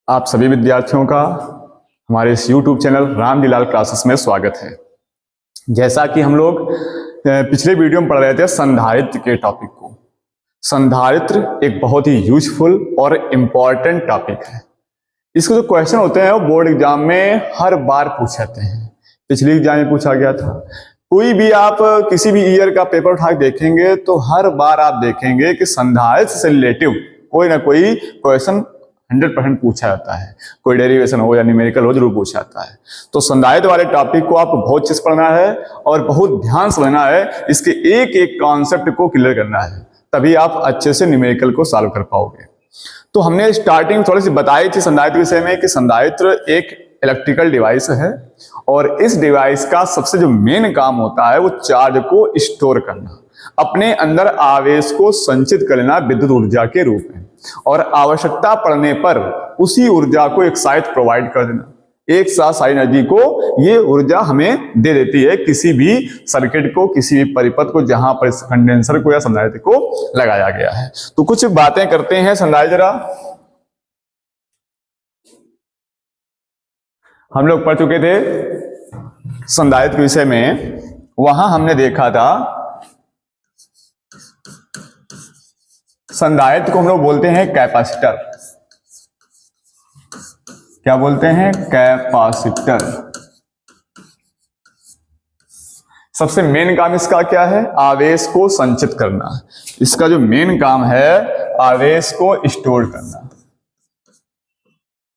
आप सभी विद्यार्थियों का हमारे इस YouTube चैनल रामजीलाल क्लासेस में स्वागत है। जैसा कि हम लोग पिछले वीडियो में पढ़ रहे थे संधारित्र के टॉपिक को। संधारित्र एक बहुत ही यूजफुल और इम्पॉर्टेंट टॉपिक है। इसके जो क्वेश्चन होते हैं वो बोर्ड एग्जाम में हर बार पूछे जाते हैं। पिछले एग्जाम में पूछा गया था। कोई भी आप किसी भी ईयर का पेपर उठा के देखेंगे तो हर बार आप देखेंगे कि संधारित्र से रिलेटिव कोई ना कोई क्वेश्चन 100% पूछा जाता है। कोई डेरिवेशन हो या न्यूमेरिकल हो जरूर पूछा जाता है। तो संधारित्र वाले टॉपिक को आपको बहुत अच्छे से पढ़ना है और बहुत ध्यान से समझना है। इसके एक एक कॉन्सेप्ट को क्लियर करना है, तभी आप अच्छे से न्यूमेरिकल को सॉल्व कर पाओगे। तो हमने स्टार्टिंग थोड़ी सी बताई थी संधारित्र विषय में कि संधारित्र एक इलेक्ट्रिकल डिवाइस है और इस डिवाइस का सबसे जो मेन काम होता है वो चार्ज को स्टोर करना, अपने अंदर आवेश को संचित कर लेना विद्युत ऊर्जा के रूप में, और आवश्यकता पड़ने पर उसी ऊर्जा को एक साथ प्रोवाइड कर देना। एक साथ सारी एनर्जी को ये ऊर्जा हमें दे देती है किसी भी सर्किट को, किसी भी परिपथ को जहां पर कंडेंसर को या संधारित्र को लगाया गया है। तो कुछ बातें करते हैं संधारित्र। हम लोग पढ़ चुके थे संधारित्र के विषय में। वहां हमने देखा था संधारित्र को हम लोग बोलते हैं कैपेसिटर। क्या बोलते हैं? कैपेसिटर। सबसे मेन काम इसका क्या है? आवेश को संचित करना। इसका जो मेन काम है आवेश को स्टोर करना।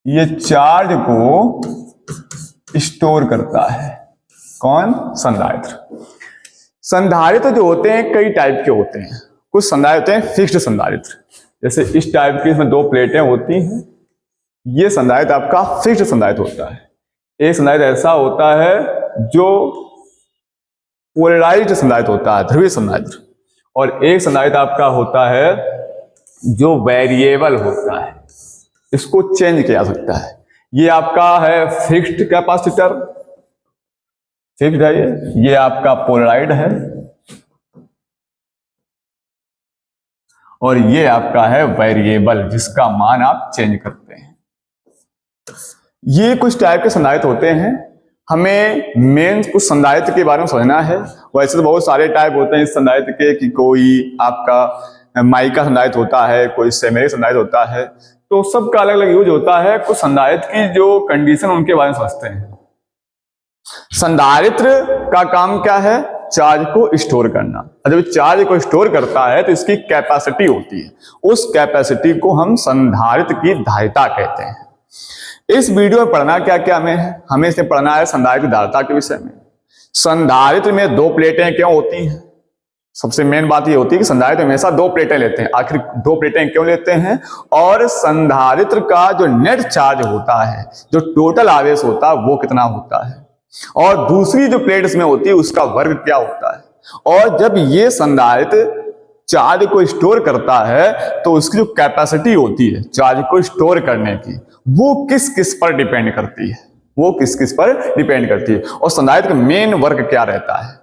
ये चार्ज को स्टोर करता है। कौन? संधारित्र। संधारित्र जो होते हैं कई टाइप के होते हैं। कुछ संधारित्र होते हैं फिक्स्ड संधारित्र, जैसे इस टाइप की, इसमें दो प्लेटें होती हैं। ये संधारित्र आपका फिक्स्ड संधारित्र होता है। एक संधारित्र ऐसा होता है जो पोलराइज्ड संधारित्र होता है, ध्रुवीय संधारित्र, और एक संधारित्र आपका होता है जो वेरिएबल होता है, इसको चेंज किया जा सकता है। ये आपका है फिक्स्ड कैपेसिटर, फिक्स्ड है ये आपका पोलराइज्ड है, और ये आपका है वेरिएबल जिसका मान आप चेंज करते हैं। ये कुछ टाइप के संधारित्र होते हैं। हमें मेन कुछ संधारित्र के बारे में समझना है। वैसे तो बहुत सारे टाइप होते हैं इस संधारित्र के, कि कोई आपका माइका संधारित्र होता है, कोई सेमेरिक संधारित्र होता है, तो सबका अलग अलग यूज होता है। कुछ संधारित्र की जो कंडीशन उनके बारे में समझते हैं। संधारित्र का काम क्या है? चार्ज को स्टोर करना। जब चार्ज को स्टोर करता है तो इसकी कैपेसिटी होती है, उस कैपेसिटी को हम संधारित्र की धारिता कहते हैं। इस वीडियो में पढ़ना क्या क्या हमें इसे पढ़ना है संधारित्र की धारिता के विषय में। संधारित्र में दो प्लेटें क्यों होती हैं? सबसे मेन बात ये होती है कि संधारित्र हमेशा दो प्लेटें लेते हैं। आखिर दो प्लेटें क्यों लेते हैं? और संधारित्र का जो नेट चार्ज होता है, जो टोटल आवेश होता है, वो कितना होता है, और दूसरी जो प्लेट इसमें होती है उसका वर्ग क्या होता है। और जब ये संधारित्र चार्ज को स्टोर करता है तो उसकी जो कैपेसिटी होती है चार्ज को स्टोर करने की, वो किस किस पर डिपेंड करती है, वो किस किस पर डिपेंड करती है। और संधारित्र का मेन वर्क क्या रहता है?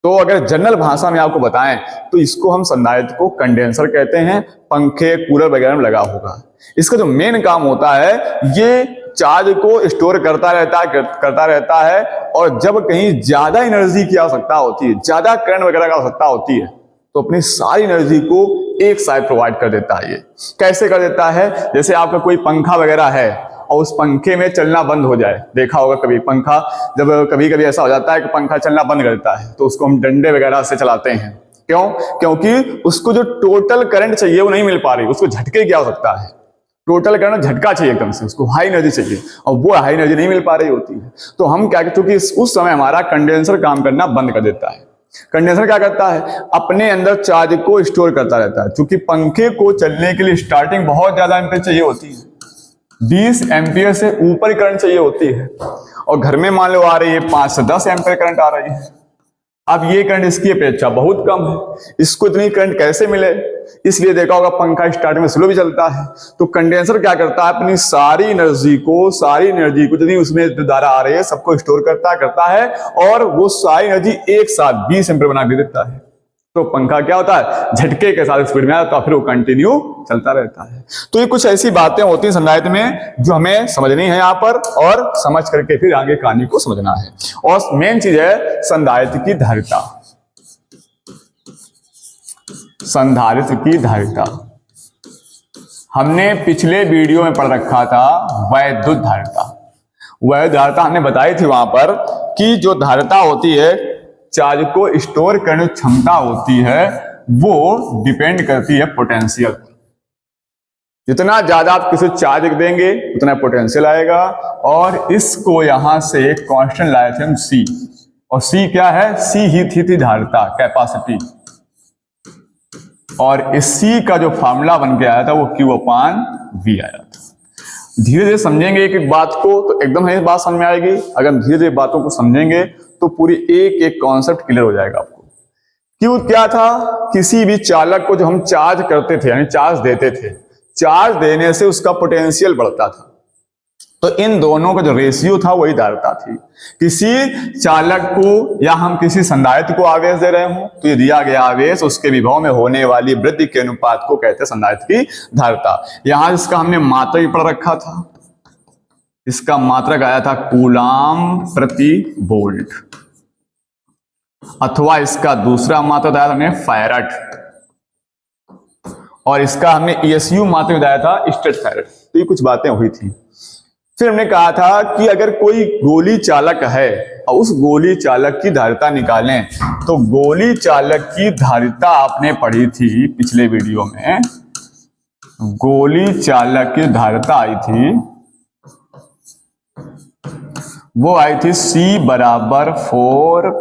तो अगर जनरल भाषा में आपको बताएं तो इसको हम संधारित्र को कंडेंसर कहते हैं। पंखे, कूलर वगैरह में लगा होगा। इसका जो मेन काम होता है ये चार्ज को स्टोर करता रहता है, और जब कहीं ज्यादा एनर्जी की आवश्यकता होती है, ज्यादा करंट वगैरह की आवश्यकता होती है, तो अपनी सारी एनर्जी को एक साथ प्रोवाइड कर देता है। ये कैसे कर देता है? जैसे आपका कोई पंखा वगैरह है और उस पंखे में चलना बंद हो जाए, देखा होगा कभी पंखा, जब कभी कभी ऐसा हो जाता है कि पंखा चलना बंद कर देता है तो उसको हम डंडे वगैरह से चलाते हैं। क्यों? क्योंकि उसको जो टोटल करंट चाहिए वो नहीं मिल पा रही, उसको झटके की आवश्यकता है। टोटल करंट झटका चाहिए एकदम से, उसको हाई एनर्जी चाहिए, और वो हाई एनर्जी नहीं मिल पा रही होती है। तो हम क्या करते हैं, क्योंकि उस समय हमारा कंडेंसर काम करना बंद कर देता है। कंडेंसर क्या करता है? अपने अंदर चार्ज को स्टोर करता रहता है। क्योंकि पंखे को चलने के लिए स्टार्टिंग बहुत ज्यादा एम्पीयर चाहिए होती है, 20 एम्पीयर से ऊपर करंट चाहिए होती है, और घर में मान लो आ रही है 5 से 10 एम्पीयर करंट आ रही है। अब ये करंट इसकी अपेक्षा बहुत कम है, इसको इतनी करंट कैसे मिले? इसलिए देखा होगा पंखा स्टार्टिंग में स्लो भी चलता है। तो कंडेंसर क्या करता है? अपनी सारी एनर्जी को जितनी उसमें धारा आ रही है सबको स्टोर करता है, और वो सारी एनर्जी एक साथ 20 एम्पीयर बना के देता है। तो पंखा क्या होता है, झटके के साथ स्पीड में आता है, फिर वो कंटिन्यू चलता रहता है। तो ये कुछ ऐसी बातें होती हैं संधारित्र में जो हमें समझनी है यहाँ पर, और समझ करके फिर आगे कहानी को समझना है। और मेन चीज है संधारित्र की धारिता। संधारित्र की धारिता हमने पिछले वीडियो में पढ़ रखा था, वैद्युत धारिता। वैद्युत धारिता हमने बताई थी वहां पर कि जो धारिता होती है, चार्ज को स्टोर करने की क्षमता होती है, वो डिपेंड करती है पोटेंशियल पर। जितना ज्यादा आप किसी चार्ज देंगे उतना पोटेंशियल आएगा। और इसको यहां से कांस्टेंट लाए थे हम C, और C क्या है, C ही थी धारिता, कैपेसिटी। और इस C का जो फार्मूला बन के आया था वो Q/V आया था। धीरे धीरे समझेंगे एक एक बात को तो एकदम हमें बात समझ में आएगी। अगर धीरे धीरे बातों को समझेंगे तो पूरी एक एक कॉन्सेप्ट क्लियर हो जाएगा आपको। क्यों क्या था, किसी भी चालक को जो हम चार्ज करते थे यानी चार्ज देते थे, चार्ज देने से उसका पोटेंशियल बढ़ता था। तो इन दोनों का जो रेशियो था वही धारिता थी। किसी चालक को या हम किसी संधारित्र को आवेश दे रहे हो तो ये दिया गया आवेश उसके विभव में होने वाली वृद्धि के अनुपात को कहते हैं संधारित्र की धारिता। यहां इसका हमने मात्रक भी पढ़ रखा था। इसका मात्रक आया था कूलाम प्रति वोल्ट, अथवा इसका दूसरा मात्रक आया था हमने फैराड, और इसका हमने ESU मात्रक बताया था स्टेट फैराड। तो ये कुछ बातें हुई थी। फिर हमने कहा था कि अगर कोई गोली चालक है और उस गोली चालक की धारिता निकालें, तो गोली चालक की धारिता आपने पढ़ी थी पिछले वीडियो में। गोली चालक की धारिता आई थी, वो आई थी C बराबर 4πε0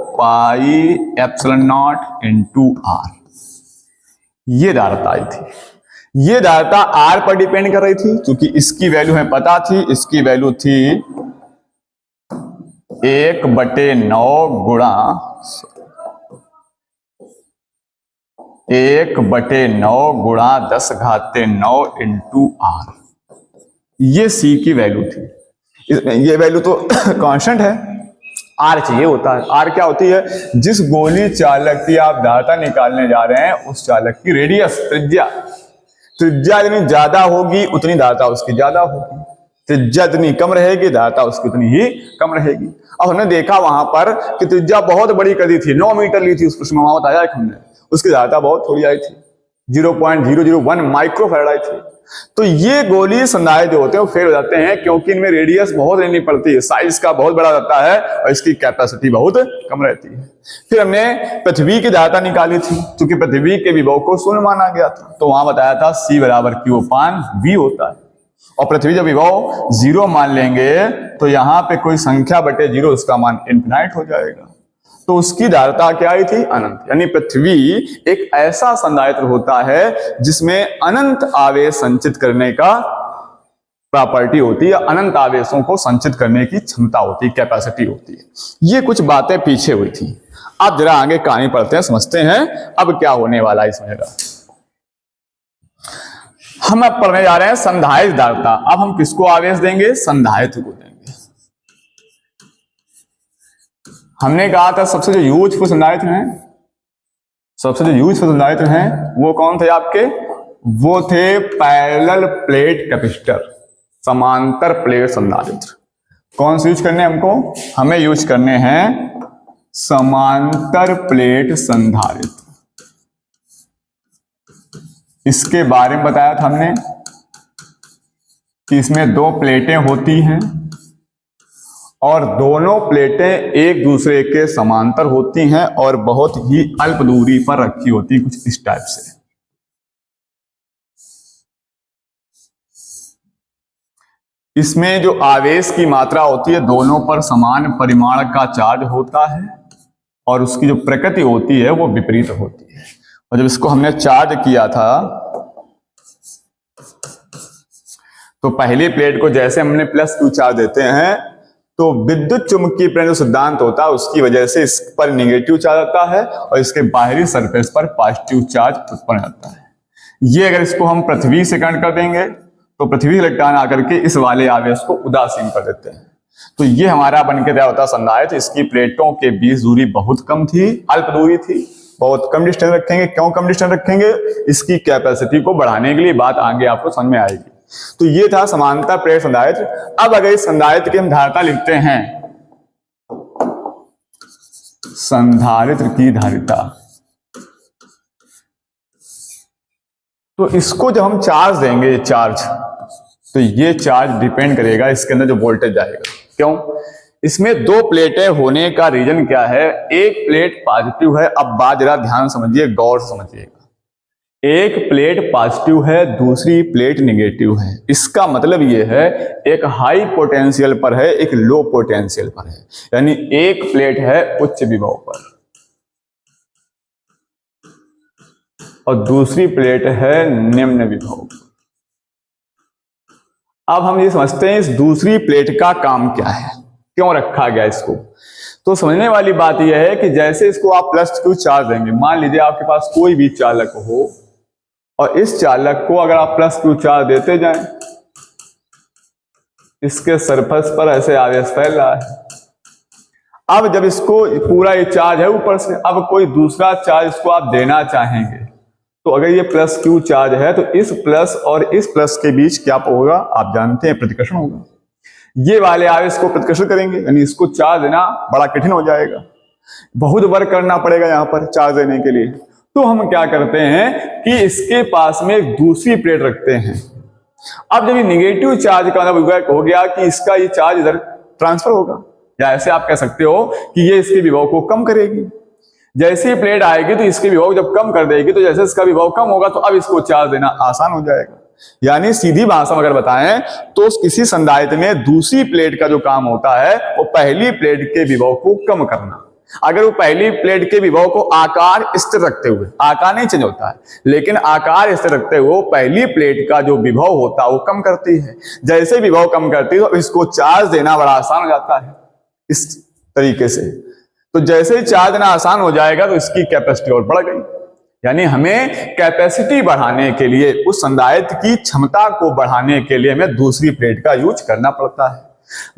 × R। ये धारिता आई थी। ये धारिता R पर डिपेंड कर रही थी, क्योंकि इसकी वैल्यू हमें पता थी। इसकी वैल्यू थी 1/9 गुणा 10⁹ × R। ये C की वैल्यू थी। ये वैल्यू तो कांस्टेंट है, R चाहिए होता है। R क्या होती है, जिस गोली चालक की आप धारिता निकालने जा रहे हैं उस चालक की रेडियस, त्रिज्या जितनी ज्यादा होगी उतनी धारिता उसकी ज्यादा होगी, त्रिज्या जितनी कम रहेगी धारिता उसकी उतनी ही कम रहेगी। अब हमने देखा वहां पर कि त्रिज्या बहुत बड़ी कर दी थी, 9 मीटर ली थी उस प्रश्न में, वहां बताया हमने, उसकी धारिता बहुत थोड़ी आई थी, 0.001 माइक्रोफैराड आई थी। तो ये गोली संधारित्र जो होते हैं वो फेल हो जाते हैं, क्योंकि इनमें रेडियस बहुत लेनी पड़ती है, साइज का बहुत बड़ा रहता है और इसकी कैपेसिटी बहुत कम रहती है। फिर हमने पृथ्वी की धारिता निकाली थी, क्योंकि पृथ्वी के विभव को शून्य माना गया था, तो वहां बताया था C बराबर Q/V होता है। और पृथ्वी जब विभव 0 मान लेंगे तो यहाँ पे कोई संख्या बटे 0 उसका मान इनफिनाइट हो जाएगा। तो उसकी धारिता क्या आई थी, अनंत। यानी पृथ्वी एक ऐसा संधारित्र होता है जिसमें अनंत आवेश संचित करने का प्रॉपर्टी होती है, अनंत आवेशों को संचित करने की क्षमता होती है, कैपेसिटी होती है। ये कुछ बातें पीछे हुई थी। अब जरा आगे कहानी पढ़ते हैं, समझते हैं अब क्या होने वाला है इसमें। हम अब पढ़ने जा रहे हैं संधारित्र धारिता। अब हम किसको आवेश देंगे, संधारित्र को देंगे। हमने कहा था सबसे जो यूजफुल संधारित्र हैं, सबसे जो यूजफुल संधारित्र हैं वो कौन थे आपके, वो थे पैरेलल प्लेट कैपेसिटर, समांतर प्लेट संधारित्र। कौन से यूज करने हमको, हमें यूज करने हैं समांतर प्लेट संधारित्र। इसके बारे में बताया था हमने कि इसमें 2 प्लेटें होती हैं और दोनों प्लेटें एक दूसरे के समांतर होती हैं और बहुत ही अल्प दूरी पर रखी होती है, कुछ इस टाइप से। इसमें जो आवेश की मात्रा होती है दोनों पर समान परिमाण का चार्ज होता है और उसकी जो प्रकृति होती है वो विपरीत होती है। और जब इसको हमने चार्ज किया था तो पहली प्लेट को जैसे हमने +Q चार्ज देते हैं तो विद्युत चुंबकीय प्रेरण जो सिद्धांत होता है उसकी वजह से इस पर नेगेटिव चार्ज आता है और इसके बाहरी सरफेस पर पॉजिटिव चार्ज उत्पन्न होता है। ये अगर इसको हम पृथ्वी से कनेक्ट कर देंगे तो पृथ्वी इलेक्ट्रॉन आकर के इस वाले आवेश को उदासीन कर देते हैं। तो ये हमारा बनके तैयार होता संधारित्र। इसकी प्लेटों के बीच दूरी बहुत कम थी, अल्प दूरी थी बहुत कम डिस्टेंस रखेंगे। क्यों कम डिस्टेंस रखेंगे? इसकी कैपेसिटी को बढ़ाने के लिए। बात आगे आपको समझ में आएगी। तो ये था समांतर प्लेट संधारित्र। अब अगर इस संधारित्र की हम धारिता लिखते हैं, संधारित्र की धारिता, तो इसको जब हम चार्ज देंगे, चार्ज, तो ये चार्ज डिपेंड करेगा इसके अंदर जो वोल्टेज जाएगा। क्यों? इसमें दो प्लेटें होने का रीजन क्या है? एक प्लेट पॉजिटिव है। अब बात जरा ध्यान समझिए, गौर से समझिएगा। एक प्लेट पॉजिटिव है, दूसरी प्लेट नेगेटिव है। इसका मतलब ये है एक हाई पोटेंशियल पर है, एक लो पोटेंशियल पर है। यानी एक प्लेट है उच्च विभव पर और दूसरी प्लेट है निम्न विभव। अब हम ये समझते हैं इस दूसरी प्लेट का काम क्या है, क्यों रखा गया इसको। तो समझने वाली बात यह है कि जैसे इसको आप प्लस क्यू चार्ज देंगे, मान लीजिए आपके पास कोई भी चालक हो और इस चालक को अगर आप प्लस क्यू चार्ज देते जाएं, इसके सरफेस पर ऐसे आवेश फैल रहा है। अब जब इसको पूरा ये चार्ज है ऊपर से, अब कोई दूसरा चार्ज इसको आप देना चाहेंगे, तो अगर ये प्लस क्यू चार्ज है तो इस प्लस और इस प्लस के बीच क्या होगा? आप जानते हैं, प्रतिकर्षण होगा। ये वाले आवेश को प्रतिकर्षण करेंगे, यानी इसको चार्ज देना बड़ा कठिन हो जाएगा, बहुत वर्क करना पड़ेगा यहां पर चार्ज देने के लिए। तो हम क्या करते हैं कि इसके पास में एक दूसरी प्लेट रखते हैं। अब जब ये निगेटिव चार्ज का मतलब हो गया कि इसका ये चार्ज इधर ट्रांसफर होगा, या ऐसे आप कह सकते हो कि ये इसके विभव को कम करेगी। जैसे ही प्लेट आएगी तो इसके विभव जब कम कर देगी, तो जैसे इसका विभव कम होगा तो अब इसको चार्ज देना आसान हो जाएगा। यानी सीधी भाषा में अगर बताएं तो किसी संधारित्र में दूसरी प्लेट का जो काम होता है वो पहली प्लेट के विभव को कम करना। अगर वो पहली प्लेट के विभव को आकार स्थिर रखते हुए, आकार नहीं चेंज होता है, लेकिन आकार स्थिर रखते हुए पहली प्लेट का जो विभव होता है वो कम करती है। जैसे विभव कम करती है तो इसको चार्ज देना बड़ा आसान हो जाता है इस तरीके से। तो जैसे ही चार्ज देना आसान हो जाएगा तो इसकी कैपेसिटी और बढ़ गई। यानी हमें कैपेसिटी बढ़ाने के लिए, उस संधारित्र की क्षमता को बढ़ाने के लिए हमें दूसरी प्लेट का यूज करना पड़ता है।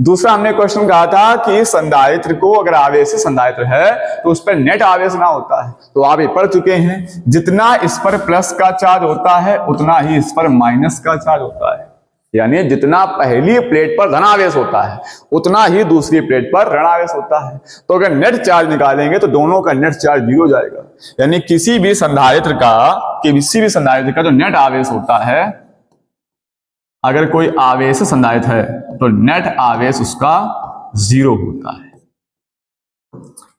दूसरा हमने क्वेश्चन कहा था कि इस संधारित्र को अगर आवेशी संधारित्र है तो उस पर नेट आवेश ना होता है। तो आप ये पढ़ चुके हैं, जितना इस पर प्लस का चार्ज होता है उतना ही इस पर माइनस का चार्ज होता है। यानी जितना पहली प्लेट पर धनावेश होता है उतना ही दूसरी प्लेट पर ऋणावेश होता है। तो अगर नेट चार्ज निकालेंगे तो दोनों का नेट चार्ज 0 हो जाएगा। यानी किसी भी संधारित्र का जो नेट आवेश होता है, अगर कोई आवेश संधारित्र है तो नेट आवेश उसका 0 होता है।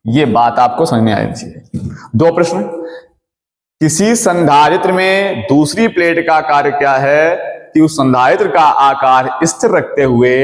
ये बात आपको समझ में आनी चाहिए। दो प्रश्न, किसी संधारित्र में दूसरी प्लेट का कार्य क्या है कि उस संधारित्र का आकार स्थिर रखते हुए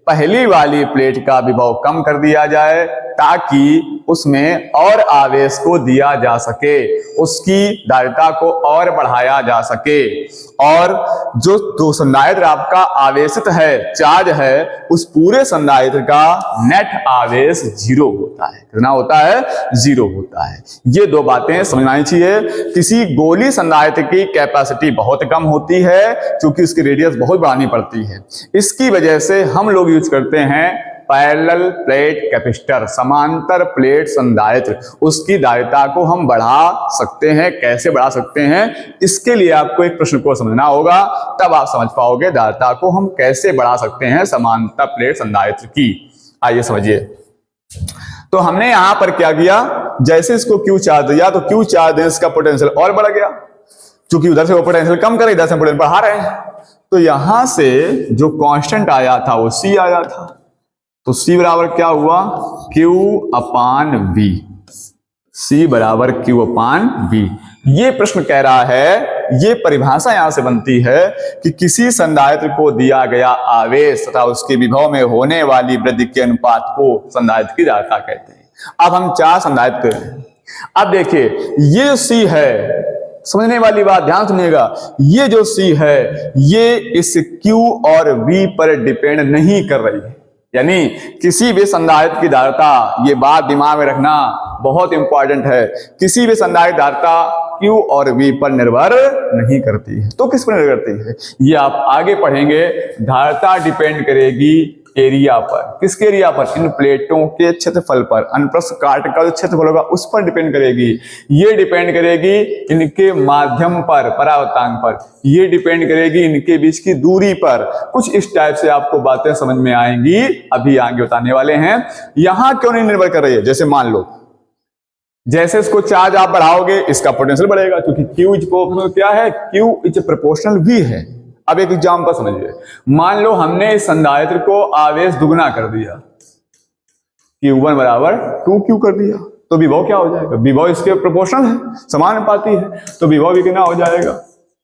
पहली वाली प्लेट का विभव कम कर दिया जाए ताकि उसमें और आवेश को दिया जा सके, उसकी धारिता को और बढ़ाया जा सके। और जो संधारित्र आपका आवेशित है, चार्ज है, उस पूरे संधारित्र का नेट आवेश 0 होता है। कितना होता है? 0 होता है। ये दो बातें समझना चाहिए। किसी गोली संधारित्र की कैपेसिटी बहुत कम होती है क्योंकि उसकी रेडियस बहुत बढ़ानी पड़ती है। इसकी वजह से हम लोग यूज करते हैं पैरेलल प्लेट कैपेसिटर, समांतर प्लेट संधारित्र। उसकी धारिता को हम बढ़ा सकते हैं। कैसे बढ़ा सकते हैं? इसके लिए आपको एक प्रश्न को समझना होगा, तब आप समझ पाओगे धारिता को हम कैसे बढ़ा सकते हैं समांतर प्लेट संधारित्र की। आइए समझिए। तो हमने यहां पर क्या किया, जैसे इसको क्यू चार्ज दिया तो क्यू चार्ज देने इसका पोटेंशियल और बढ़ गया, क्योंकि उधर से वो पोटेंशियल कम करे, इधर से पोटेंशियल बढ़ा रहे हैं। तो यहां से जो कांस्टेंट आया था वो C आया था। तो C बराबर क्या हुआ? Q अपान V। C बराबर Q अपान V। ये प्रश्न कह रहा है, ये परिभाषा यहां से बनती है कि किसी संधारित्र को दिया गया आवेश तथा उसके विभव में होने वाली वृद्धि के अनुपात को संधारित्र की धारिता कहते हैं। अब हम 4 संधारित्र हैं। अब देखिए, ये जो C है, समझने वाली बात ध्यान सुनिएगा, ये जो C है ये इस Q और V पर डिपेंड नहीं कर रही है। यानी किसी भी संधारित्र की धारिता, ये बात दिमाग में रखना बहुत इंपॉर्टेंट है, किसी भी संधारित्र धारिता Q और V पर निर्भर नहीं करती है। तो किस पर निर्भर करती है ये आप आगे पढ़ेंगे। धारिता डिपेंड करेगी एरिया पर, किसके एरिया पर, इन प्लेटों के क्षेत्रफल पर, अनुप्रस्थ काट का जो क्षेत्रफल होगा उस पर डिपेंड करेगी। ये डिपेंड करेगी इनके माध्यम पर, परावर्तांक पर, ये डिपेंड करेगी इनके बीच की दूरी पर। कुछ इस टाइप से आपको बातें समझ में आएंगी, अभी आगे बताने वाले हैं। यहां क्यों नहीं निर्भर कर रही है, जैसे मान लो जैसे इसको चार्ज आप बढ़ाओगे इसका पोटेंशियल बढ़ेगा, क्योंकि Q इज प्रोपोर्शनल क्या है, Q इज प्रोपोर्शनल V है। अब एक एग्जांपल समझिए, मान लो हमने इस संधारित्र को आवेश दुगना कर दिया, Q1 बराबर 2Q कर दिया, तो विभव क्या हो जाएगा, विभव इसके प्रोपोर्शनल है, समानुपाती है, तो विभव भी कितना हो जाएगा,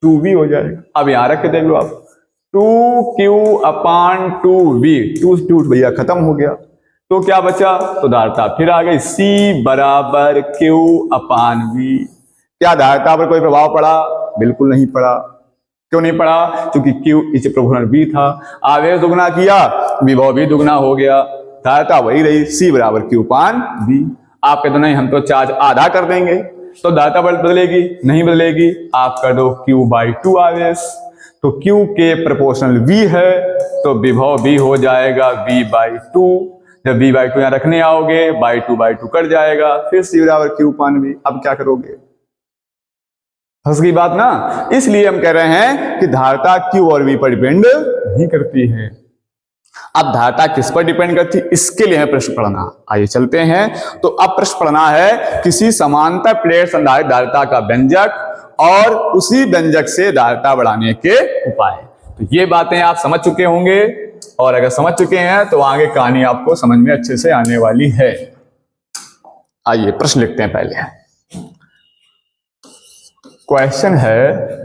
2V हो जाएगा। अब यहां रख के देख लो आप, 2Q/2V, 2 भैया खत्म हो गया, तो क्या बचा, तो धारिता फिर आ गई C बराबर Q/V। क्या धारिता पर कोई प्रभाव पड़ा, बिल्कुल नहीं पड़ा। क्यों नहीं पड़ा, क्योंकि Q इस प्रोपोर्शनल V था, आवेश दुगना किया विभव भी दुगना हो गया, धारिता वही रही C बराबर Q/V। आप कहते नहीं हम तो चार्ज आधा कर देंगे तो धारिता बदलेगी, नहीं बदलेगी, आप कर दो Q/2 आवेश, तो Q के प्रोपोर्शनल V है तो विभव भी हो जाएगा V/2। जब V/2 यहां रखने आओगे by 2 कट जाएगा, फिर C बराबर Q/V। अब क्या करोगे, फंस गई बात ना। इसलिए हम कह रहे हैं कि धारिता Q और V पर डिपेंड नहीं करती है। अब धारिता किस पर डिपेंड करती है, इसके लिए है प्रश्न पढ़ना। आइए चलते हैं, तो अब प्रश्न पढ़ना है किसी समांतर प्लेट संधारित्र धारिता का व्यंजक और उसी व्यंजक से धारिता बढ़ाने के उपाय। तो ये बातें आप समझ चुके होंगे, और अगर समझ चुके हैं तो आगे कहानी आपको समझ में अच्छे से आने वाली है। आइए प्रश्न लिखते हैं पहले। क्वेश्चन है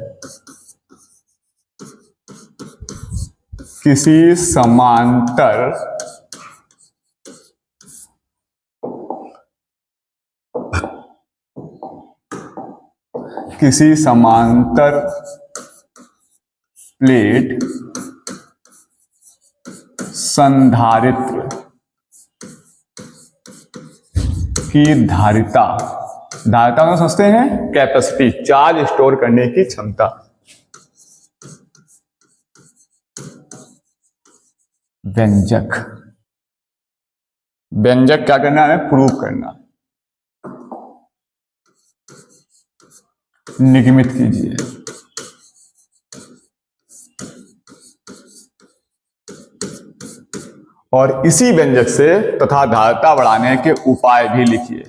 किसी समांतर प्लेट संधारित्र की धारिता को समझते हैं, कैपेसिटी, चार्ज स्टोर करने की क्षमता। व्यंजक क्या करना है, प्रूव करना, निगमित कीजिए। और इसी व्यंजक से तथा धारिता बढ़ाने के उपाय भी लिखिए।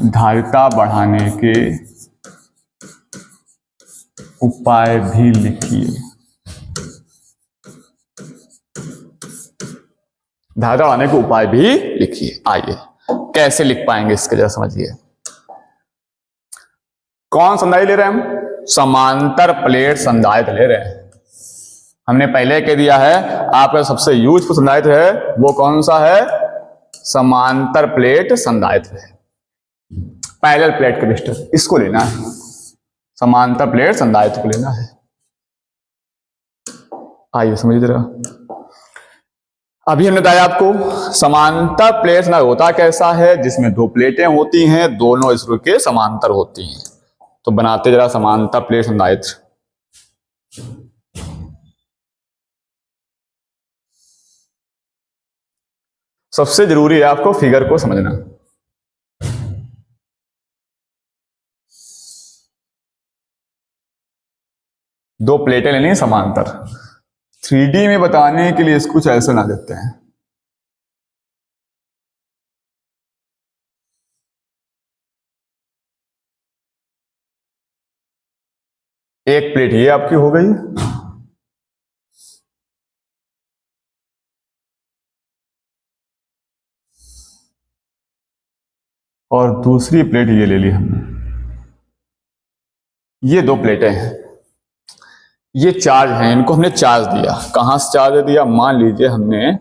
धारिता बढ़ाने के उपाय भी लिखिए। धारिता बढ़ाने के उपाय भी लिखिए। आइए कैसे लिख पाएंगे इसके जरा समझिए। कौन संधारित्र ले रहे हैं हम, समांतर प्लेट संधारित्र ले रहे हैं। हमने पहले कह दिया है आपका सबसे यूजफुल संधारित्र है वो कौन सा है, समांतर प्लेट संधारित्र है। पैरेलल प्लेट कैपेसिटर इसको लेना है, समांतर प्लेट संधारित्र को लेना है। आइए समझिए जरा। अभी हमने बताया आपको समांतर प्लेट संधारित्र होता कैसा है, जिसमें दो प्लेटें होती हैं, दोनों इस रूप के समांतर होती हैं। तो बनाते जरा समांतर प्लेट संधारित्र। सबसे जरूरी है आपको फिगर को समझना। दो प्लेटें लेनी है समांतर। 3D में बताने के लिए इसको कुछ ऐसे ना देते हैं। एक प्लेट ये आपकी हो गई, और दूसरी प्लेट ये ले ली हमने। ये दो प्लेटें हैं, ये चार्ज हैं, इनको हमने चार्ज दिया। कहां से चार्ज दिया, मान लीजिए हमने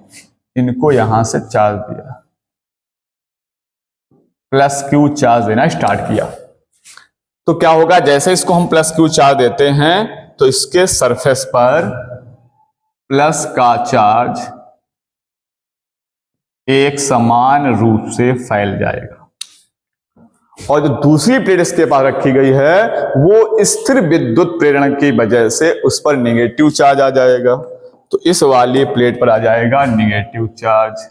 इनको यहां से चार्ज दिया, +Q चार्ज देना स्टार्ट किया। तो क्या होगा, जैसे इसको हम +Q चार्ज देते हैं तो इसके सरफेस पर प्लस का चार्ज एक समान रूप से फैल जाएगा, और जो दूसरी प्लेट इसके पास रखी गई है वो स्थिर विद्युत प्रेरण की वजह से उस पर नेगेटिव चार्ज आ जाएगा। तो इस वाली प्लेट पर आ जाएगा नेगेटिव चार्ज।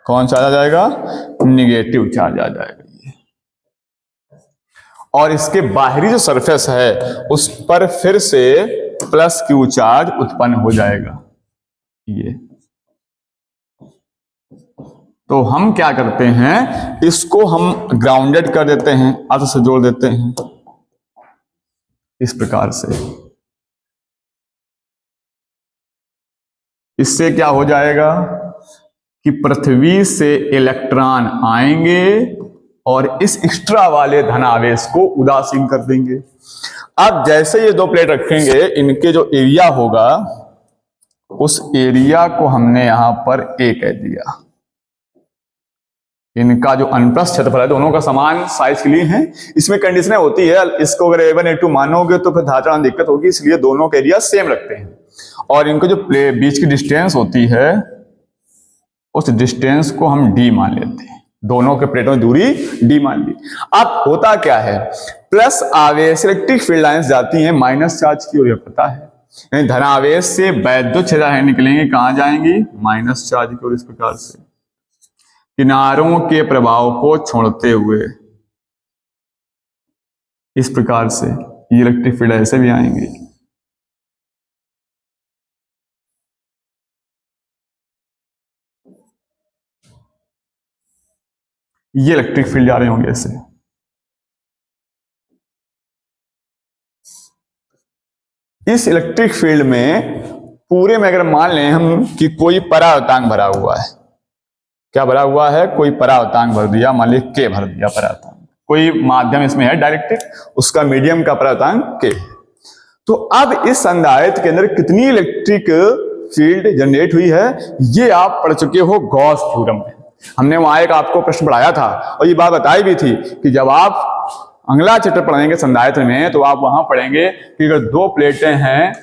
कौन सा आ जाएगा? नेगेटिव चार्ज आ जाएगा। और इसके बाहरी जो सरफेस है उस पर फिर से प्लस क्यू चार्ज उत्पन्न हो जाएगा। ये तो हम क्या करते हैं, इसको हम ग्राउंडेड कर देते हैं, अर्थ से जोड़ देते हैं इस प्रकार से। इससे क्या हो जाएगा कि पृथ्वी से इलेक्ट्रॉन आएंगे और इस एक्स्ट्रा वाले धन आवेश को उदासीन कर देंगे। अब जैसे ये दो प्लेट रखेंगे, इनके जो एरिया होगा उस एरिया को हमने यहां पर ए कह दिया। इनका जो अनुप्रस्थ क्षेत्रफल है दोनों का समान साइज के लिए है। इसमें कंडीशनें होती है, इसको अगर A1 A2 मानोगे तो फिर धारणा दिक्कत होगी, इसलिए दोनों के एरिया सेम रखते हैं। और इनको जो बीच की डिस्टेंस होती है उस डिस्टेंस को हम d मान लेते हैं। दोनों के प्लेटों की दूरी d मान ली। अब होता क्या है, प्लस आवेश इलेक्ट्रिक फील्ड लाइंस जाती हैं माइनस चार्ज की ओर, पता है, यानी धन आवेश से वैद्युत क्षेत्र निकलेंगे, कहां जाएंगी? माइनस चार्ज की ओर। इस प्रकार से किनारों के प्रभाव को छोड़ते हुए इस प्रकार से ये इलेक्ट्रिक फील्ड ऐसे भी आएंगे। ये इलेक्ट्रिक फील्ड आ रहे होंगे ऐसे। इस इलेक्ट्रिक फील्ड में पूरे में अगर मान लें हम कि कोई परावर्तांक भरा हुआ है, क्या भरा हुआ है? कोई परावर्तांक भर दिया, मान लीजिए के भर दिया परावर्तांक। कोई माध्यम इसमें है डाइलेक्ट्रिक, उसका मीडियम का परावर्तांक के। तो अब इस संधारित्र के अंदर कितनी इलेक्ट्रिक फील्ड जनरेट हुई है ये आप पढ़ चुके हो गॉस थ्योरम में। हमने वहां एक आपको प्रश्न पढ़ाया था और ये बात बताई भी थी कि जब आप अगला चैप्टर पढ़ेंगे संधारित्र में तो आप वहां पढ़ेंगे कि अगर दो प्लेटें हैं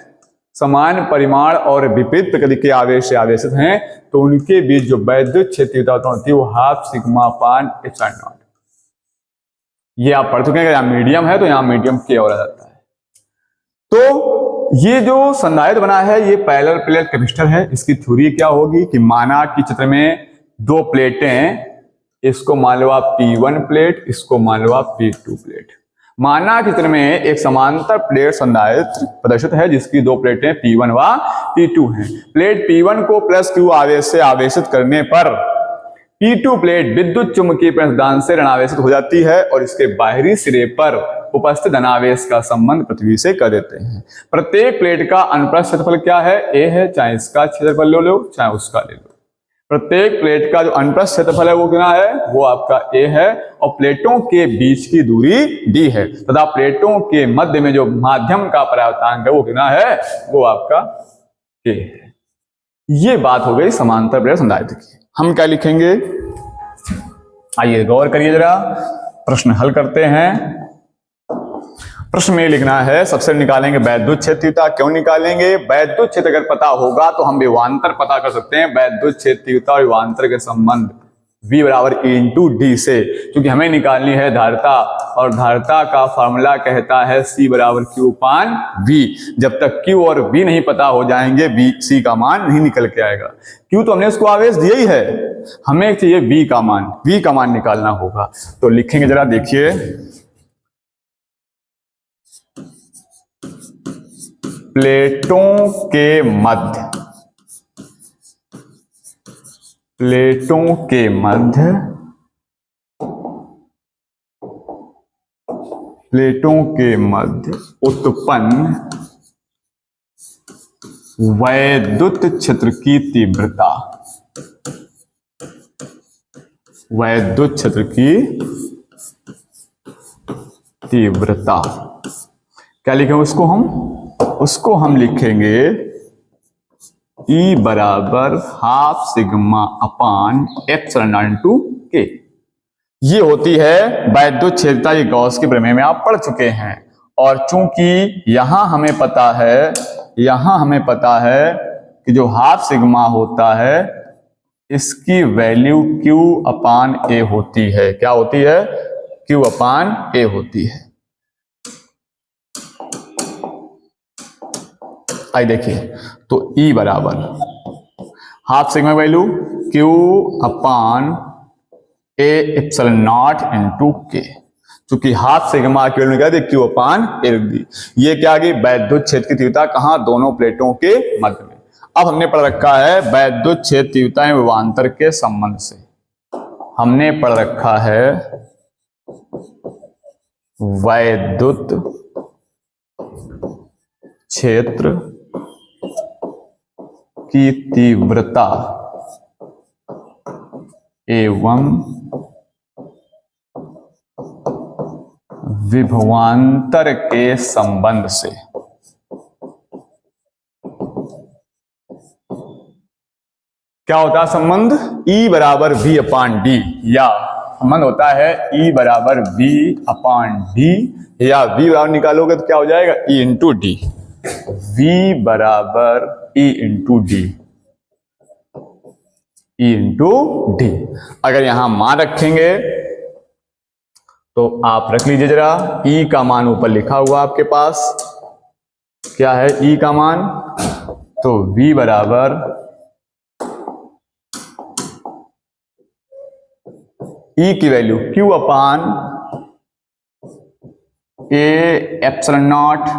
समान परिमाण और विपरीत प्रकृति के आवेश से आवेशित हैं तो उनके बीच जो वैद्युत क्षेत्रीयता होती है वो हाफ सिग्मा पान एप्सिलॉन नॉट। ये आप पढ़ चुके हैं। यहाँ मीडियम है तो यहाँ मीडियम के और आ जाता है। तो ये जो संधारित्र बना है ये पैरेलल प्लेट कैपेसिटर है। इसकी थ्योरी क्या होगी कि माना कि चित्र में दो प्लेटें, इसको मान लो आप P1 प्लेट, इसको मान लो आप P2 प्लेट। माना चित्र में एक समांतर प्लेट संधारित्र प्रदर्शित है जिसकी दो प्लेटें P1 व P2 हैं। प्लेट P1 को प्लस Q आवेश से आवेशित करने पर P2 प्लेट विद्युत चुम्बकीय प्रतिदान से ऋणावेशित हो जाती है और इसके बाहरी सिरे पर उपस्थित धनावेश का संबंध पृथ्वी से कर देते हैं। प्रत्येक प्लेट का अनुप्रस्थ क्षेत्रफल क्या है? A है, चाहे इसका क्षेत्रफल ले लो चाहे उसका ले लो। प्रत्येक प्लेट का जो अनुप्रस्थ क्षेत्रफल है वो कितना है? वो आपका A है और प्लेटों के बीच की दूरी D है तथा प्लेटों के मध्य में जो माध्यम का परावर्तांक है वो कितना है? वो आपका K है। ये बात हो गई समांतर प्लेट संधारित्र की। हम क्या लिखेंगे? आइए गौर करिए जरा, प्रश्न हल करते हैं। प्रश्न में लिखना है, सबसे निकालेंगे वैद्युत क्षेत्रीयता। क्यों निकालेंगे? वैद्युत क्षेत्र अगर पता होगा तो हम विभवांतर पता कर सकते हैं। वैद्युत क्षेत्रीयता और विभवांतर के संबंध V बराबर E इंटू डी से, क्योंकि हमें निकालनी है धारिता और धारिता का फॉर्मूला कहता है C बराबर Q पान V। जब तक Q और V नहीं पता हो जाएंगे C का मान नहीं निकल के आएगा। Q तो हमने उसको आवेश दिया ही है, हमें चाहिए V का मान निकालना होगा। तो लिखेंगे जरा, देखिए प्लेटों के मध्य उत्पन्न वैद्युत क्षेत्र की तीव्रता क्या लिखेंगे उसको हम लिखेंगे E बराबर half sigma upon epsilon not into K। ये होती है वैद्युत क्षेत्रता। ये गॉस के प्रमेय में आप पढ़ चुके हैं। और चूंकि यहां हमें पता है कि जो हाफ सिग्मा होता है इसकी वैल्यू Q अपान A होती है। क्या होती है? Q अपान A होती है। आइए देखिए, तो E बराबर half sigma value Q upon A epsilon not into K। क्योंकि हाफ सिग्मा की वैल्यू क्या दी? Q अपान A रख दी। ये क्या आ गई? वैद्युत क्षेत्र की तीव्रता कहाँ? दोनों प्लेटों के मध्य में। अब हमने पढ़ रखा है वैद्युत क्षेत्र तीव्रता एवं विभवांतर के संबंध से। हमने पढ़ रखा है वैद्युत क्षेत्र की तीव्रता एवं विभवांतर के संबंध से। क्या होता है संबंध? E बराबर V अपान डी, या संबंध होता है E बराबर V अपान डी, या V बराबर निकालोगे तो क्या हो जाएगा? E into D. V बराबर E into D, E into D. अगर यहां मान रखेंगे तो आप रख लीजिए जरा, E का मान ऊपर लिखा हुआ आपके पास। क्या है E का मान? तो V बराबर E की value Q upon A epsilon not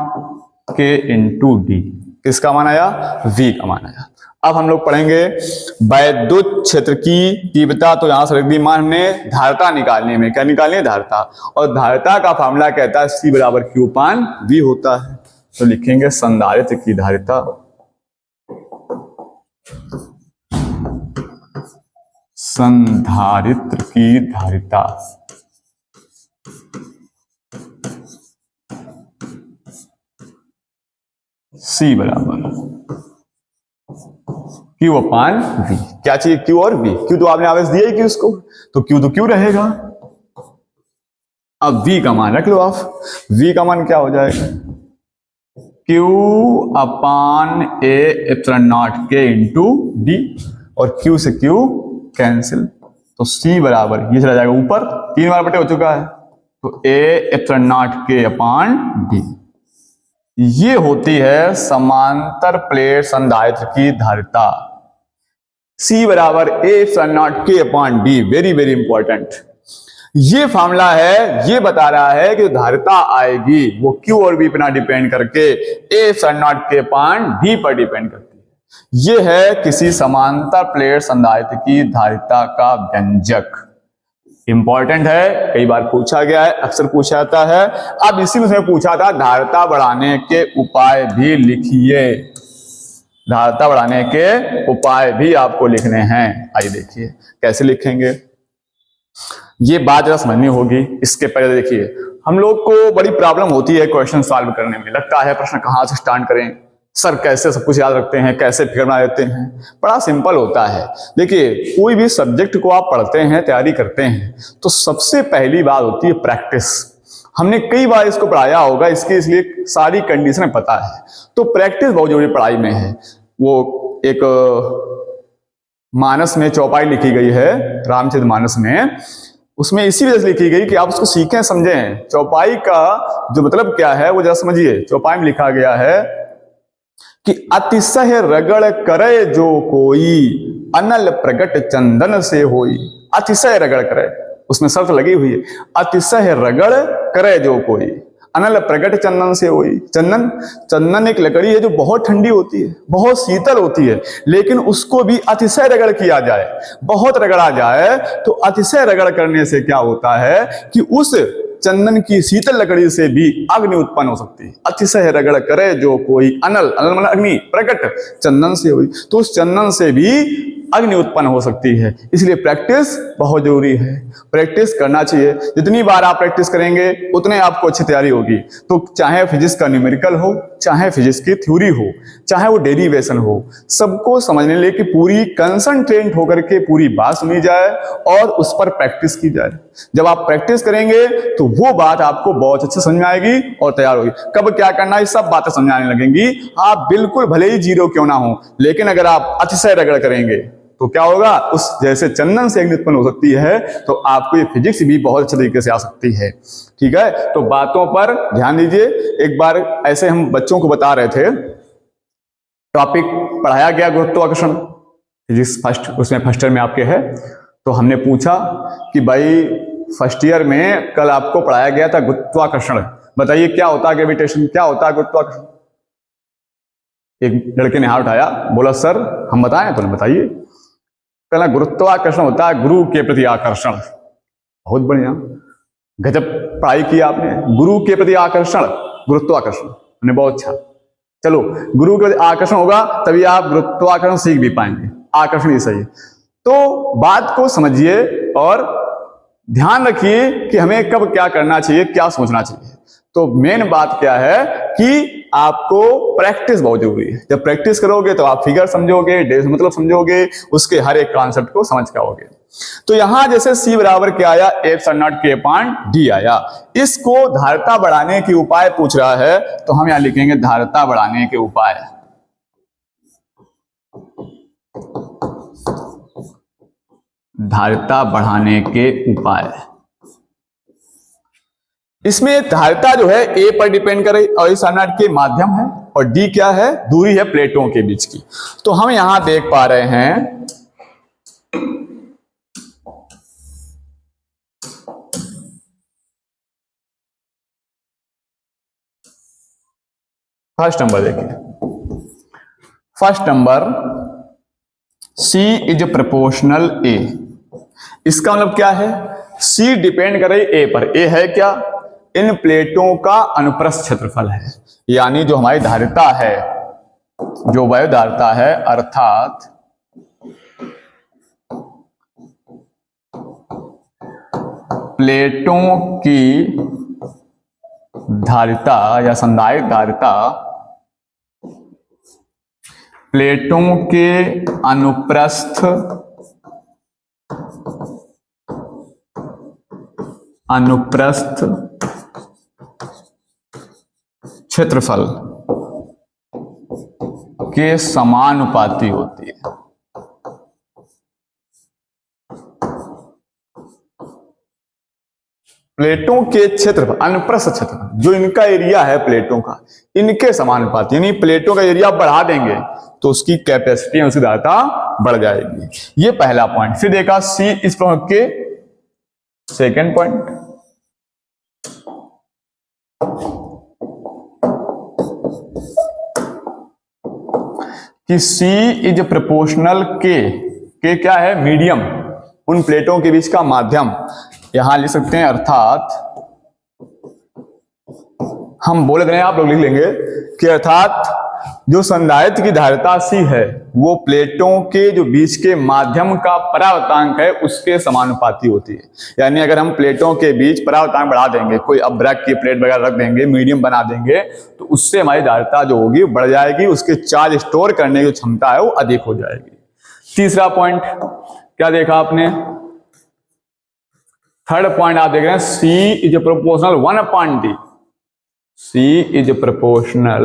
K into D. किसका मान आया? V का मान आया। अब हम लोग पढ़ेंगे वैद्युत क्षेत्र की तीव्रता। तो यहां से रख दी मान हमने धारिता निकालने में। क्या निकालनी है? धारिता। और धारिता का फार्मूला कहता है C बराबर Q अपान V होता है। तो लिखेंगे संधारित्र की धारिता, संधारित्र की धारिता C बराबर Q अपान V। क्या चाहिए? Q और V। Q तो आपने आवेश दिया ही Q उसको, तो Q तो Q रहेगा। अब V का मान रख लो आप। V का मान क्या हो जाएगा? Q upon A epsilon not K into D, और Q से Q कैंसिल, तो C बराबर ये चला जाएगा ऊपर, 3 बार बटे हो चुका है, तो A epsilon not K upon D. ये होती है समांतर प्लेट संधारित्र की धारिता। C बराबर A epsilon not K upon D. Very very important. ये फार्मूला है, ये बता रहा है कि धारिता आएगी वो Q और V पर ना डिपेंड करके A epsilon not K upon D पर डिपेंड करती है। ये है किसी समांतर प्लेट संधारित्र की धारिता का व्यंजक। इंपॉर्टेंट है, कई बार पूछा गया है, अक्सर पूछा जाता है। अब इसी में पूछा था धारिता बढ़ाने के उपाय भी लिखिए। धारिता बढ़ाने के उपाय भी आपको लिखने हैं। आइए देखिए कैसे लिखेंगे, ये बात जरा समझनी होगी। इसके पहले देखिए, हम लोग को बड़ी प्रॉब्लम होती है क्वेश्चन सॉल्व करने में। लगता है प्रश्न कहां से स्टार्ट करें, सर कैसे सब कुछ याद रखते हैं, कैसे फिगर बना देते हैं। बड़ा सिंपल होता है। देखिए कोई भी सब्जेक्ट को आप पढ़ते हैं, तैयारी करते हैं, तो सबसे पहली बात होती है प्रैक्टिस। हमने कई बार इसको पढ़ाया होगा, इसके इसलिए सारी कंडीशन पता है। तो प्रैक्टिस बहुत जरूरी पढ़ाई में है। वो एक मानस में चौपाई लिखी गई है, रामचरित मानस में, उसमें इसी वजह से लिखी गई कि आप उसको सीखें, समझें। चौपाई का जो मतलब क्या है वो जरा समझिए। चौपाई में लिखा गया है कि अतिशय रगड़ करे जो कोई, अनल प्रगट चंदन से होई। अतिशय रगड़ करे, उसमें शर्त लगी हुई है, अतिशय रगड़ करे जो कोई, अनल प्रगट चंदन से होई। चंदन, चंदन एक लकड़ी है जो बहुत ठंडी होती है, बहुत शीतल होती है, लेकिन उसको भी अतिशय रगड़ किया जाए, बहुत रगड़ा जाए, तो अतिशय रगड़ करने से क्या होता है कि उस चंदन की शीतल लकड़ी से भी अग्नि उत्पन्न हो सकती है। अतिशय रगड़ करे जो कोई, अनल, अनल मतलब अग्नि, प्रकट चंदन से हुई, तो उस चंदन से भी अग्नि उत्पन्न हो सकती है। इसलिए प्रैक्टिस बहुत जरूरी है, प्रैक्टिस करना चाहिए। जितनी बार आप प्रैक्टिस करेंगे उतने आपको अच्छी तैयारी होगी। तो चाहे फिजिक्स का न्यूमेरिकल हो, चाहे फिजिक्स की थ्योरी हो, चाहे वो डेरिवेशन हो, सबको समझने लिए कि पूरी कंसंट्रेट होकर के पूरी बात सुनी जाए और उस पर प्रैक्टिस की जाए। जब आप प्रैक्टिस करेंगे तो वो बात आपको बहुत अच्छे समझ में आएगी और तैयार होगी। कब क्या करना है सब बातें समझ आने लगेंगी। आप बिल्कुल भले ही जीरो क्यों ना हो, लेकिन अगर आप अतिशय रगड़ करेंगे, तो क्या होगा, उस जैसे चंदन से अग्नि उत्पन्न हो सकती है, तो आपको ये फिजिक्स भी बहुत अच्छे तरीके से आ सकती है। ठीक है, तो बातों पर ध्यान दीजिए। एक बार ऐसे हम बच्चों को बता रहे थे, टॉपिक पढ़ाया गया गुरुत्वाकर्षण, फिजिक्स फर्स्ट, उसमें फर्स्ट ईयर में आपके है। तो हमने पूछा कि भाई फर्स्ट ईयर में कल आपको पढ़ाया गया था गुरुत्वाकर्षण, बताइए क्या होता है ग्रेविटेशन, क्या होता है गुरुत्वाकर्षण। एक लड़के ने हाथ उठाया, बोला सर हम बताएं, तो बताइए। कहना गुरुत्वाकर्षण होता है गुरु के प्रति आकर्षण। बहुत बढ़िया, गजब पढ़ाई की आपने, गुरु के प्रति आकर्षण, गुरुत्वाकर्षण, हमने बहुत अच्छा। चलो, गुरु के प्रति आकर्षण होगा तभी आप गुरुत्वाकर्षण सीख भी पाएंगे, आकर्षण ही सही। तो बात को समझिए और ध्यान रखिए कि हमें कब क्या करना चाहिए, क्या सोचना चाहिए। तो मेन बात क्या है कि आपको प्रैक्टिस बहुत जरूरी है। जब प्रैक्टिस करोगे तो आप फिगर समझोगे, डेज मतलब समझोगे, उसके हर एक कॉन्सेप्ट को समझ पाओगे। तो यहां जैसे C बराबर क्या आया, F0K/D आया। इसको धारिता बढ़ाने के उपाय पूछ रहा है, तो हम यहां लिखेंगे धारिता बढ़ाने के उपाय। धारिता बढ़ाने के उपाय। इसमें धारिता जो है A पर डिपेंड करे और इस F0 के माध्यम है, और D क्या है, दूरी है प्लेटों के बीच की। तो हम यहां देख पा रहे हैं फर्स्ट नंबर, देखिए first number C is proportional A। इसका मतलब क्या है, C डिपेंड करे A पर। A है क्या, इन प्लेटों का अनुप्रस्थ क्षेत्रफल है, यानी जो हमारी धारिता है, जो वह धारिता है, अर्थात प्लेटों की धारिता या संधारित धारिता प्लेटों के अनुप्रस्थ क्षेत्रफल के समानुपाती होती है। प्लेटों के क्षेत्रफल, अनुप्रस्थ क्षेत्रफल, जो इनका एरिया है प्लेटों का, इनके समानुपाती, यानी प्लेटों का एरिया बढ़ा देंगे तो उसकी कैपेसिटी, उसकी धारिता बढ़ जाएगी। ये पहला पॉइंट। फिर देखा C इस प्रमुख के सेकेंड पॉइंट, कि C इज प्रोपोर्शनल के क्या है, मीडियम, उन प्लेटों के बीच का माध्यम। यहां लिख सकते हैं, अर्थात हम बोले रहे हैं, आप लोग लिख लेंगे कि अर्थात जो संधारित्र की धारिता C है वो प्लेटों के जो बीच के माध्यम का परावर्तांक है उसके समानुपाती होती है। यानी अगर हम प्लेटों के बीच परावर्तांक बढ़ा देंगे, कोई अब्रक की प्लेट वगैरह रख देंगे, मीडियम बना देंगे, तो उससे हमारी धारिता जो होगी बढ़ जाएगी, उसके चार्ज स्टोर करने की क्षमता है वो अधिक हो जाएगी। तीसरा पॉइंट क्या देखा आपने, थर्ड पॉइंट आप देख रहे हैं, C is proportional 1/D। C is proportional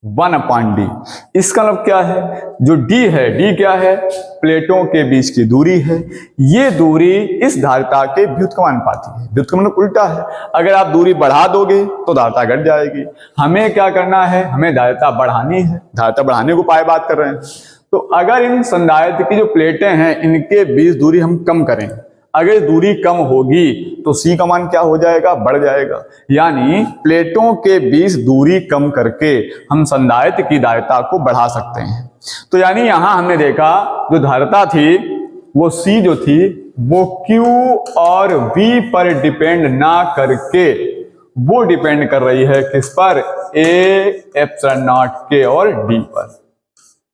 1/D। इसका मतलब क्या है, जो D है, D क्या है, प्लेटों के बीच की दूरी है। ये दूरी इस धारिता के व्युत्क्रमानुपाती है। व्युत्क्रम मतलब उल्टा है, अगर आप दूरी बढ़ा दोगे तो धारिता घट जाएगी। हमें क्या करना है, हमें धारिता बढ़ानी है। धारिता बढ़ाने को उपाय बात कर रहे हैं। तो अगर इन संधारित्र की जो प्लेटें हैं इनके बीच दूरी हम कम करें, अगर दूरी कम होगी तो C का मान क्या हो जाएगा, बढ़ जाएगा। यानी प्लेटों के बीच दूरी कम करके हम संधारित्र की धारिता को बढ़ा सकते हैं। तो यानी यहां हमने देखा जो धारिता थी वो C जो थी वो Q और V पर डिपेंड ना करके वो डिपेंड कर रही है किस पर, A F0K और D पर,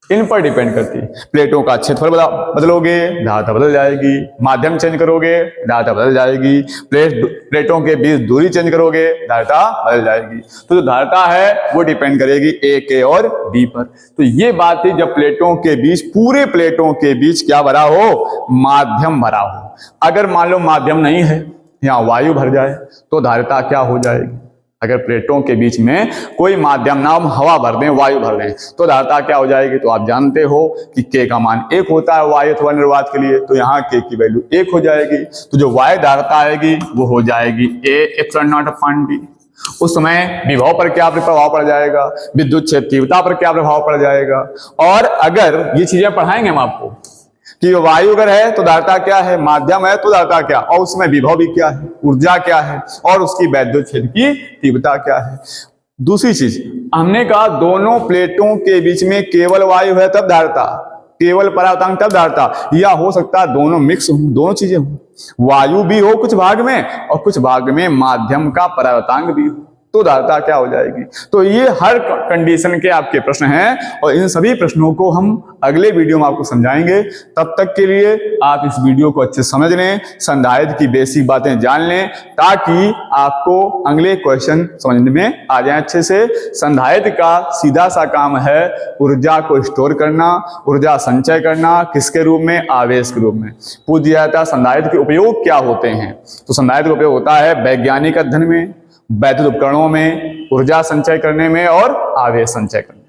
इन पर डिपेंड करती है। प्लेटों का क्षेत्रफल बदलोगे धारिता बदल जाएगी, माध्यम चेंज करोगे धारिता बदल जाएगी, प्लेटों के बीच दूरी चेंज करोगे धारिता बदल जाएगी। तो जो धारिता है वो डिपेंड करेगी A, K और D पर। तो ये बात थी जब प्लेटों के बीच, पूरे प्लेटों के बीच क्या भरा हो, माध्यम भरा हो। अगर मान लो माध्यम नहीं है, यहाँ वायु भर जाए तो धारिता क्या हो जाएगी, अगर प्लेटों के बीच में कोई माध्यम ना हम हवा भर दें, वायु भर दें, तो धारिता क्या हो जाएगी? तो आप जानते हो कि K का मान 1 होता है वायु अथवा निर्वात के लिए, तो यहाँ K की वैल्यू 1 हो जाएगी। तो जो वायु धारिता आएगी वो हो जाएगी A epsilon not upon D। उस समय विभव पर क्या प्रभाव पड़ जाएगा, विद्युत क्षेत्र तीव्रता पर क्या प्रभाव पड़ जाएगा। और अगर ये चीजें पढ़ाएंगे हम आपको कि वायु अगर है तो धारिता क्या है, माध्यम है तो धारिता क्या, और उसमें विभव भी क्या है, ऊर्जा क्या है, और उसकी विद्युत क्षेत्र की तीव्रता क्या है। दूसरी चीज हमने कहा दोनों प्लेटों के बीच में केवल वायु है तब धारिता, केवल परावर्तनांक तब धारिता, या हो सकता है दोनों मिक्स हो, दोनों चीजें हो, वायु भी हो कुछ भाग में और कुछ भाग में माध्यम का परावर्तनांक भी हो, तो धारिता क्या हो जाएगी। तो ये हर कंडीशन के आपके प्रश्न हैं और इन सभी प्रश्नों को हम अगले वीडियो में आपको समझाएंगे। तब तक के लिए आप इस वीडियो को अच्छे समझ लें, संधारित्र की बेसिक बातें जान लें, ताकि आपको अगले क्वेश्चन समझने में आ जाए अच्छे से। संधारित्र का सीधा सा काम है ऊर्जा को स्टोर करना, ऊर्जा संचय करना, किसके रूप में, आवेश के रूप में। पूछ दिया जाता है संधारित्र के उपयोग क्या होते हैं, तो संधारित्र का उपयोग होता है वैज्ञानिक अध्ययन में, वैद्युत उपकरणों में, ऊर्जा संचय करने में और आवेश संचय करने में।